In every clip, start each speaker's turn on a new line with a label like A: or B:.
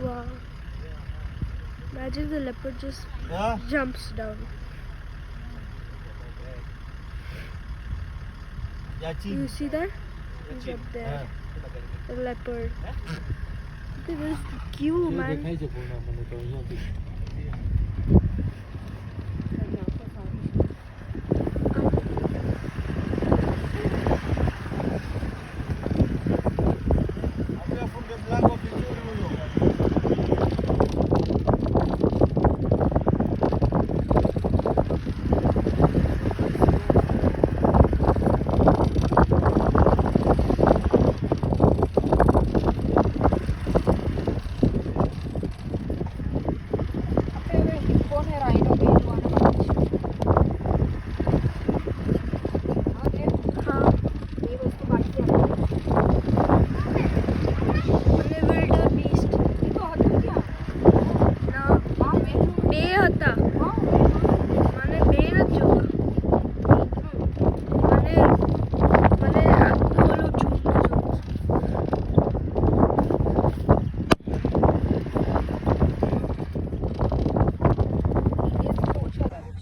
A: Wow. Imagine the leopard just jumps down. You see that? He's up there. The leopard. Look at this queue, man.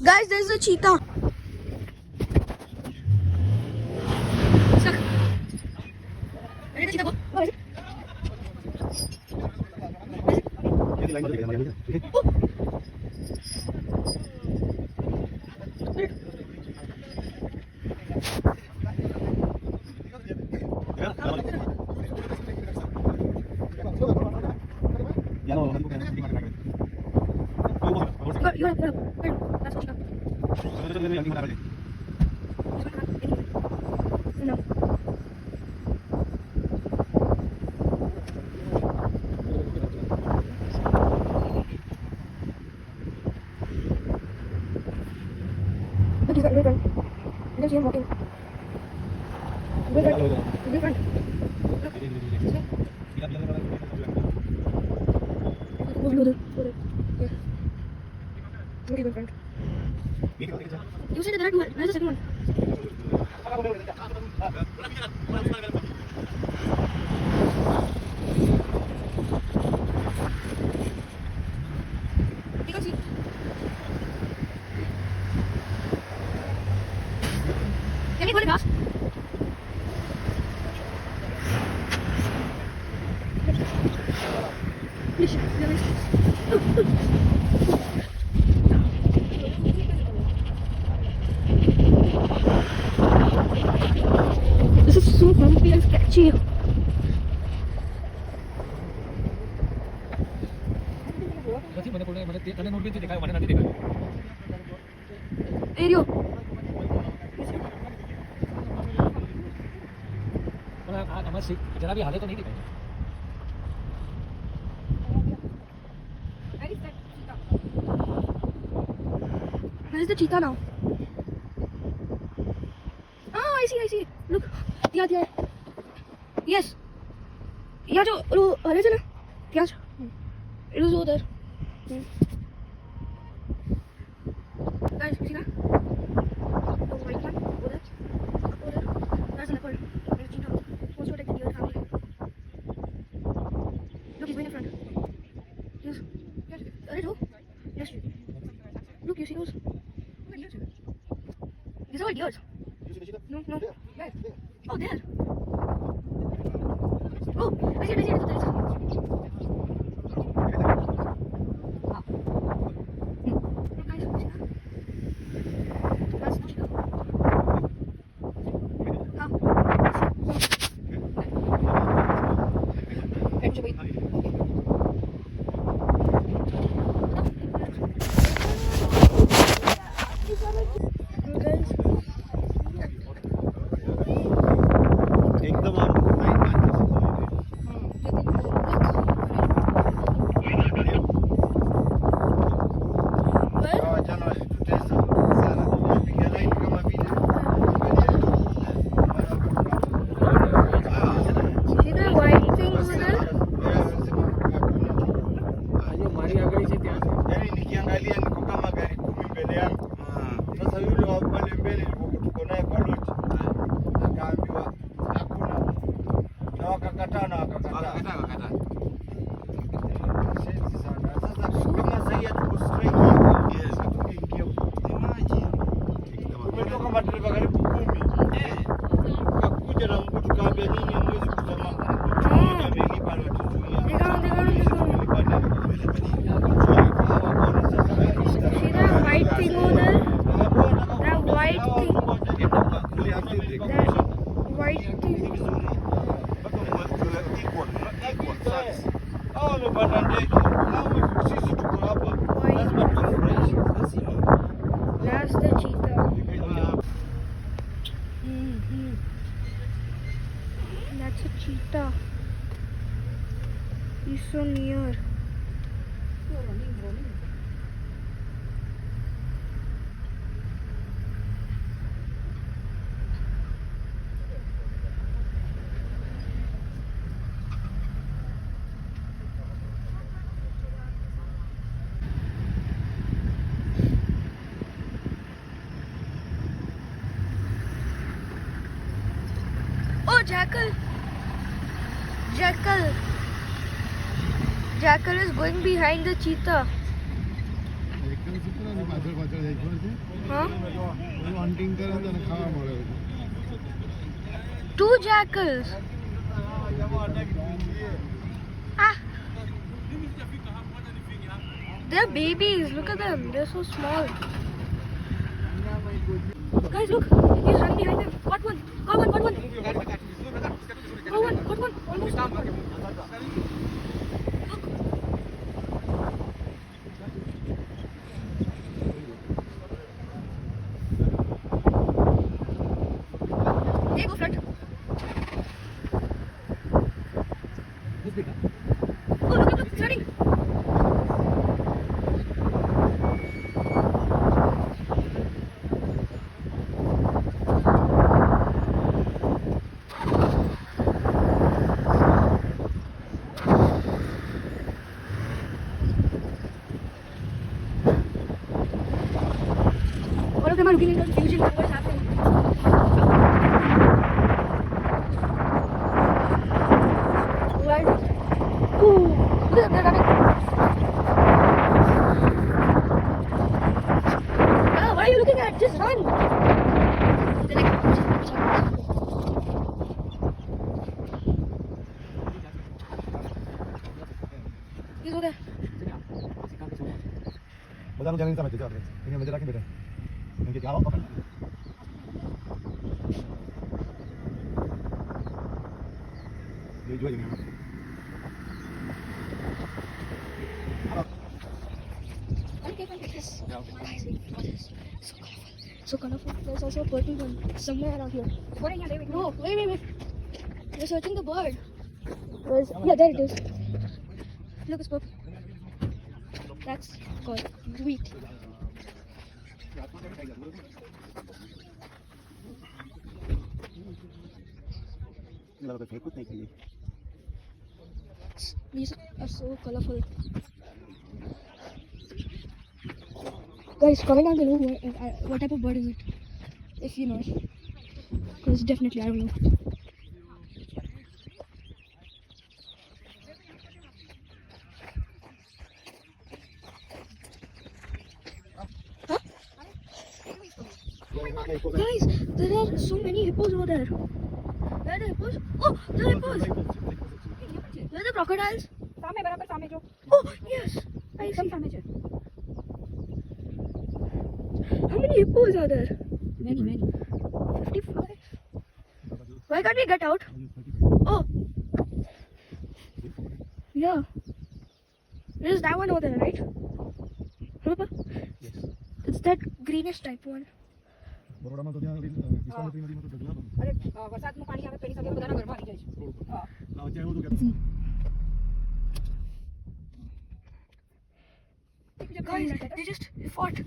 A: Guys, there's a cheetah. Where did the cheetah go? Where is it? That's what cheetah. No. Look, he's got a red one. You can see him walking. Red one. Red one. Look. Go there. Yeah. Look, he's in front. You said that there are two. Where's the second one? You can't see. Can we hold it fast? Please, this is so bumpy and sketchy. Aerial.
B: जरा भी हाले तो नहीं दिखाई.
A: Where is the cheetah now? Oh, I see. Look. Yeah. Yes. Yeah, जो हरे से ना. Yeah. It was over there. Guys, you see that? The white one over there. That's a leopard. There's a cheetah. Wants to protect the deer family. Look, he's going in front. Yes. Are they two? Yes. Look, you see those? These are all deers. No. Oh, there. Oh, I see it. There. Wow. Look, guys, see that? That's the cheetah. एकदम
C: akakataa na akakataa.
D: Akakataa.
C: Shenzi sana. Sasa kama sasa tuko strike.
D: Yes.
C: Tukiingia. Imagine. Tumetoka madereva karibu 10. Tukakuja na mtu tukaambia nyinyi hamwezi kusema. Mmoja amelipa na tuzuia.
A: See that white thing over there? That white thing. That white thing.
C: Hao wamepanda ndege. Hao sisi tuko hapa. Lazima tufurahishe.
A: That's the cheetah. That's a cheetah. He's so near. Oh, jackal! Jackal! Jackal is going behind the cheetah. Huh? Two jackals. Ah! They're babies. Look at them. They're so small. Guys, look. He's running behind them. Got one. Got one. Got one. Got one. Got one. Almost. They go front. Oh, look, it's running. All of them are looking in confusion at what's happening. Right. Ooh, look at them, they're running. Ah, what are you looking at? Just run. They're like, he's over there.
D: Jangan jangan sampai jejak. Ini menjadi lagi beda. Yang kita awak apa? Dia jual yang mana?
A: Okay, yes. Guys, what is so colorful? There's also a purple one somewhere around here. No, wait. We're searching the bird. Yeah, there it is. Look, it's purple. That's called wheat. These are so colorful. Guys, comment down below what type of bird is it, if you know. Because definitely I don't know. Huh? Guys, there are so many hippos over there. Where are the hippos? Oh, the hippos! Where are the crocodiles? Oh, yes! I see. How many hippos are there?
B: Many.
A: 55. Why can't we get out? Oh. Yeah. There's that one over there, right? Remember?
D: Yes.
A: It's that greenish type one.
D: બરોડામાં તો ત્યાં વિસ્તારની તો ઢગલા પણ
B: અરે વરસાદનું પાણી આવે પેલી સાથે બધાના ઘરમાં આવી જાય છે. હા.
D: ના ત્યાં એવું તો કે
A: Guys, they just fought.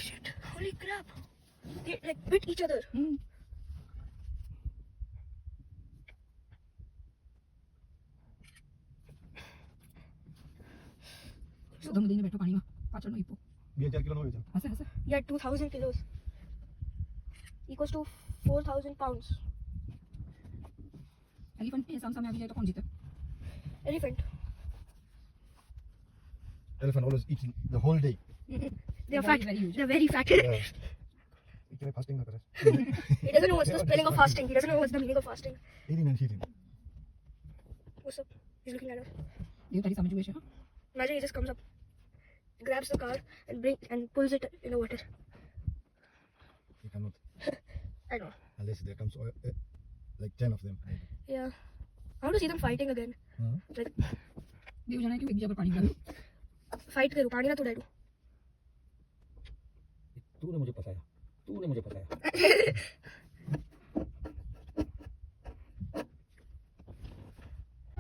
A: Shit. Holy crap. They like bit each other.
B: ધમ દઈને બેઠો પાણીમાં પાછળનો હિપ્પો
D: 2000 કિલોનો હોય છે.
B: હશે
A: Yeah, 2,000 kilos. Equals to 4,000 pounds.
B: Elephant के सामने अभी जाए तो कौन जीते?
A: Elephant.
D: Elephant always eats the whole day.
A: They are fat.
B: Very huge.
A: They're very fat.
D: Yeah. Can I fasting na kare?
A: He doesn't know what's the spelling of fasting. He doesn't know what's the meaning of fasting.
D: Eating and eating.
A: What's up? He's looking at us.
B: ये तारी समझ हुए हैं?
A: Imagine he just comes up, grabs the car and pulls it in the water.
D: You cannot.
A: I know.
D: Unless there comes like 10 of them.
A: Yeah. I want to see them fighting again. Like
B: देव जाने क्यों एक जगह पर पानी डालो?
A: fight करो, पानी ना तो डालो.
D: तूने मुझे फंसाया. तूने मुझे फंसाया.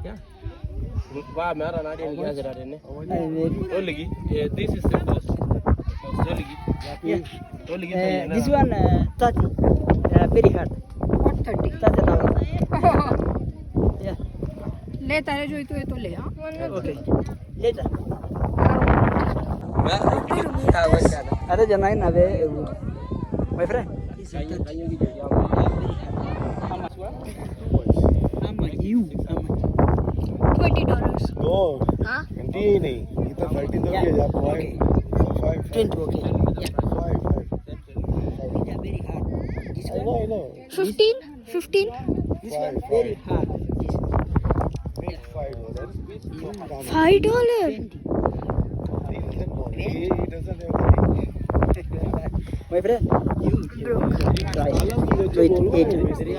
C: क्या? वाह मेरा नाड़ी ने क्या जरा देने? तो लगी. This is the boss. तो लगी. तो लगी.
E: This one 30. Very hard.
B: What 30?
E: 30,000. Yeah.
B: ले तारे जो ये तो ले हाँ.
E: Okay. Later. Ada janain abe. My friend. How much? You? How much?
A: $20.
D: No.
A: Huh?
D: 20 नहीं. इतना 30 तो
E: Yeah.
D: किया जा.
E: Okay.
D: 5.
E: 20. Okay. Yeah.
D: 5.
E: Yeah, very hard. This
D: I
E: one.
D: know.
A: 15? 15?
E: This one very hard. This.
D: Make $5.
A: $5?
D: He doesn't have money.
E: My friend. You. Try. Wait. 8.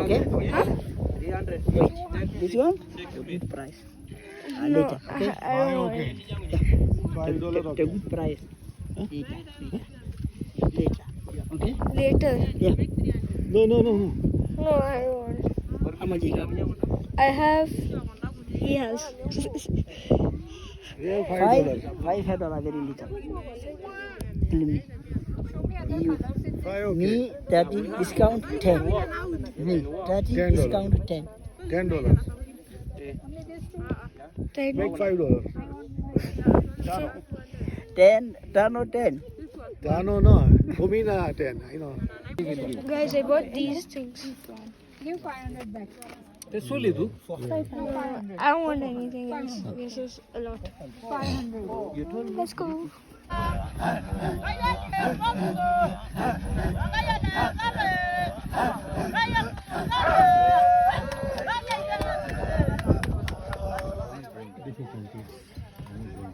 E: Okay.
A: Huh?
E: 300. Wait. This one. Good price. Later. Okay.
A: I don't want it.
D: $5
E: The good price. Later. Okay.
A: Later.
E: Yeah.
D: No.
A: No, I don't want it.
E: How much you have?
A: I have. He has.
D: Yeah, $5.
E: $5 very little. Tell me. You.
D: 5 okay.
E: Me 30 discount 10. Me 30
D: $10.
E: discount 10.
D: $10. Make $5.
E: 10. Turn or 10.
D: No. For me, 10. I know.
A: Guys, I bought these things.
B: Give 500 back.
A: I don't want anything else. This is a lot.
B: 500.
A: Let's go.